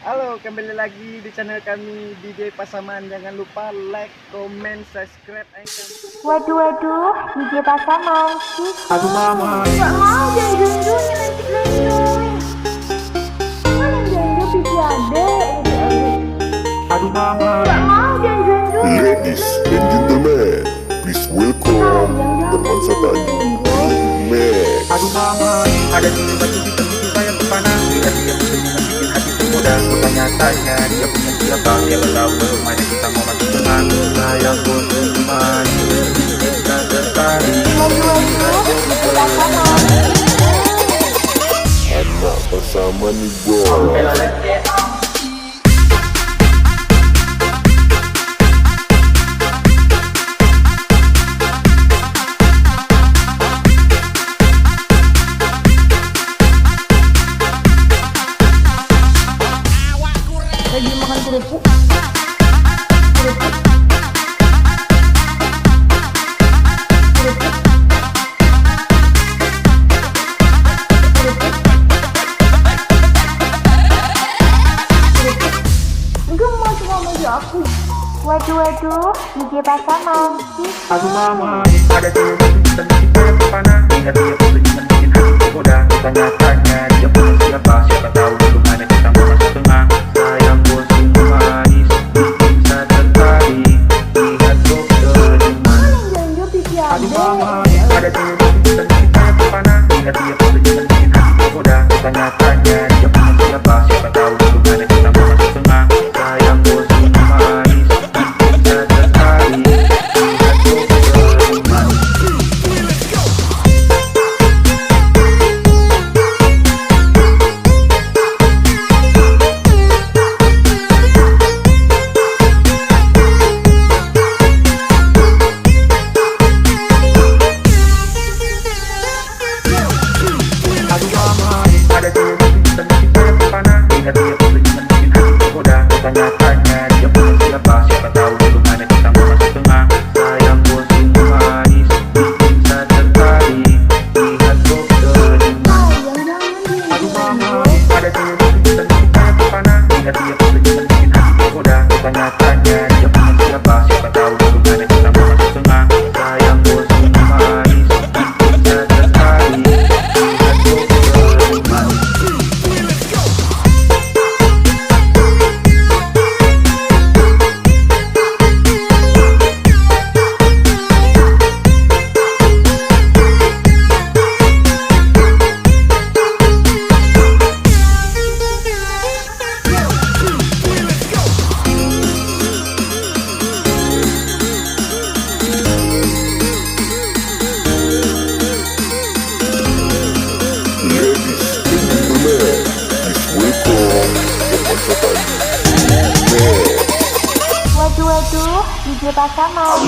Halo, kembali lagi di channel kami DJ Pasaman. Jangan lupa like, comment, subscribe. Waduh, waduh, DJ Pasaman sih. Aduh mama, Gak mau jangan-jangan nyelentik-lentik. Mana jangan pipi adek. aduh mama. Gak mau jangan-jangan. Ladies and gentlemen, please welcome teman Satani Max. Aduh mama, ada di batu di tepi bayang kepana. Lihat dia bersenyum bikin hati tergoda. Bertanya-tanya dia punya siapa? Dia tahu bagaimana kita mau masuk dengan sayangku teman. Kita tertarik. Waduh, waduh, DJ Pasaman. Anak Pasaman nih bos. Lagi makan kerupuk. Kerupuk. Gemes sama baju aku. Waduh, waduh, DJ Pasaman sih. Aduh mama, ada di batu di tepi bayang kepana. Lihat dia bersenyum bikin hati tergoda. Bertanya-tanya dia punya siapa? Siapa tahu bagaimana kita mau masuk dengan sayangku manis. Bikin saya tertarik. Lihat kok terjemahan. Jangan-jangan pipi Aduh adek. mama, ada di batu dan kita kepana. Lihat dia bersenyum bikin hati tergoda. Tanya-tanya dia punya siapa? Siapa tahu bagaimana kita mau masuk dengan sayangku manis. Bikin saya tertarik. Lihat kok terjemahan. Aduh mama, ada di batu dan kita kepana. Lihat dia bersenyum bikin hati tergoda. Tanya-tanya dia punya siapa? Siapa tahu bagaimana kita mau masuk dengan sayangku manis. Bikin saya tertarik. Lihat kok terjemahan. Aduh mama, ada di batu dan kita kepana. Lihat dia bersenyum bikin hati tergoda. Tanya-tanya dia punya siapa? Siapa tahu bagaimana kita mau masuk dengan sayangku manis. Bikin saya tertarik. Lihat kok terjemahan. Ladies and gentlemen, please welcome teman Satani Max. Waduh, waduh, DJ Pasaman.